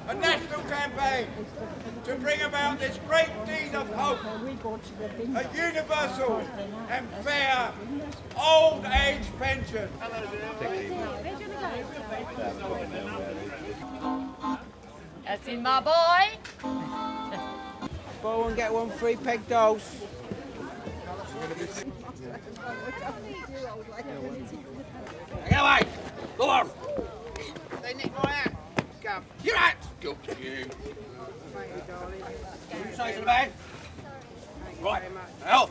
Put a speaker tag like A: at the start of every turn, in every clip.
A: a national campaign to bring about this great deed of hope, a universal and fair old age pension.
B: That's in, my boy.
C: Buy one, get one free peg dolls.
A: Get away! Go on!
C: They nicked my hat. Gav.
A: You're out! Go to you.
C: Thank you, darling.
A: What you say to the man? Right, help!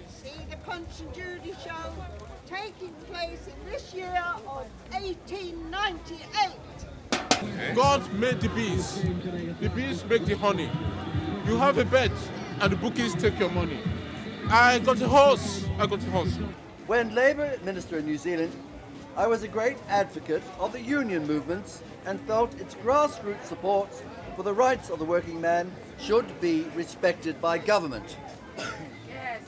D: See the Punch and Judy show taking place in this year of 1898.
E: God made the bees. The bees make the honey. You have a bet, and the bookies take your money. I got a horse.
F: When Labour Minister in New Zealand, I was a great advocate of the union movements and felt its grassroots support for the rights of the working man should be respected by government.
B: Yes.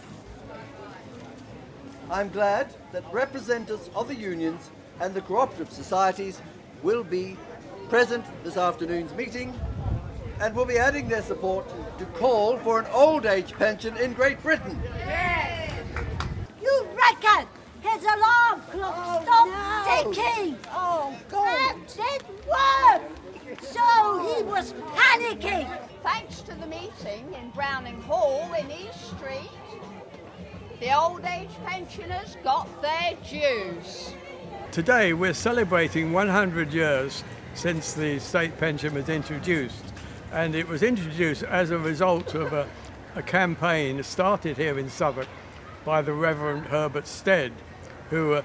F: I'm glad that representatives of the unions and the cooperative societies will be present this afternoon's meeting and will be adding their support to call for an old age pension in Great Britain.
B: Yes.
D: You reckon his alarm clock stopped ticking?
G: Oh, God!
D: That didn't work! So he was panicking.
B: Thanks to the meeting in Browning Hall in East Street, the old age pensioners got their dues.
H: Today we're celebrating 100 years since the state pension was introduced, and it was introduced as a result of a campaign started here in Southwark by the Reverend Herbert Stead, who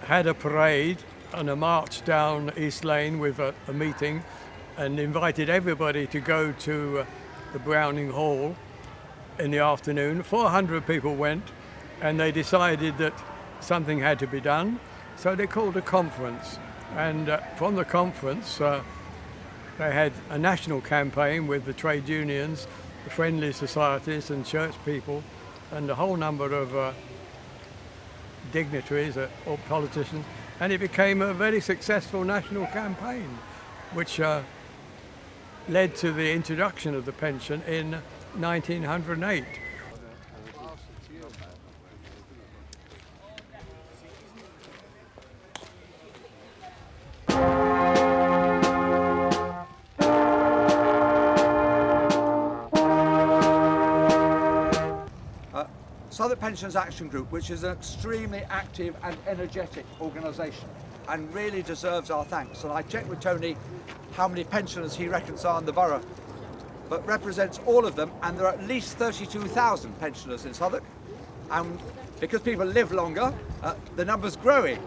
H: had a parade and a march down East Lane with a meeting and invited everybody to go to the Browning Hall in the afternoon. 400 people went, and they decided that something had to be done, so they called a conference. And from the conference, they had a national campaign with the trade unions, the friendly societies and church people, and a whole number of dignitaries or politicians, and it became a very successful national campaign, which led to the introduction of the pension in 1908.
I: Southwark Pensioners Action Group, which is an extremely active and energetic organisation and really deserves our thanks. And I checked with Tony how many pensioners he reckons are in the borough, but represents all of them, and there are at least 32,000 pensioners in Southwark. And because people live longer, the number's growing.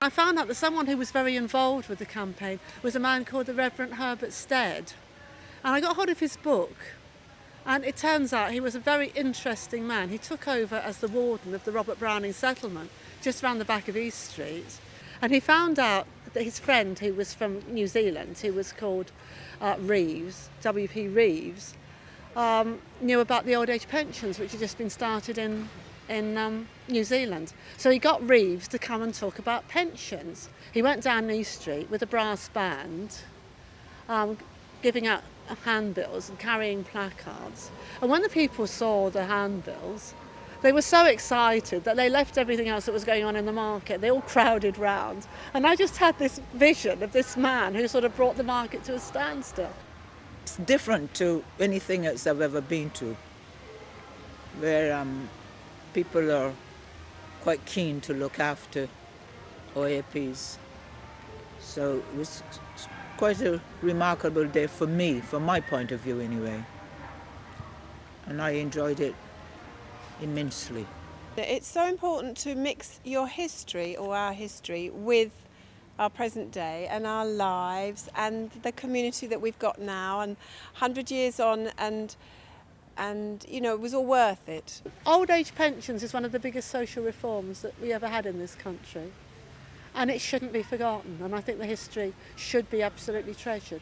G: I found out that someone who was very involved with the campaign was a man called the Reverend Herbert Stead. And I got hold of his book, and it turns out he was a very interesting man. He took over as the warden of the Robert Browning settlement, just round the back of East Street. And he found out that his friend, who was from New Zealand, who was called Reeves, W.P. Reeves, knew about the old age pensions, which had just been started in New Zealand. So he got Reeves to come and talk about pensions. He went down East Street with a brass band, giving out handbills and carrying placards. And when the people saw the handbills, they were so excited that they left everything else that was going on in the market. They all crowded round. And I just had this vision of this man who sort of brought the market to a standstill.
J: It's different to anything else I've ever been to, where people are quite keen to look after OAPs. So it was quite a remarkable day for me, from my point of view anyway. And I enjoyed it immensely.
K: It's so important to mix your history or our history with our present day and our lives and the community that we've got now, and 100 years on, and you know, it was all worth it.
G: Old age pensions is one of the biggest social reforms that we ever had in this country, and it shouldn't be forgotten, and I think the history should be absolutely treasured.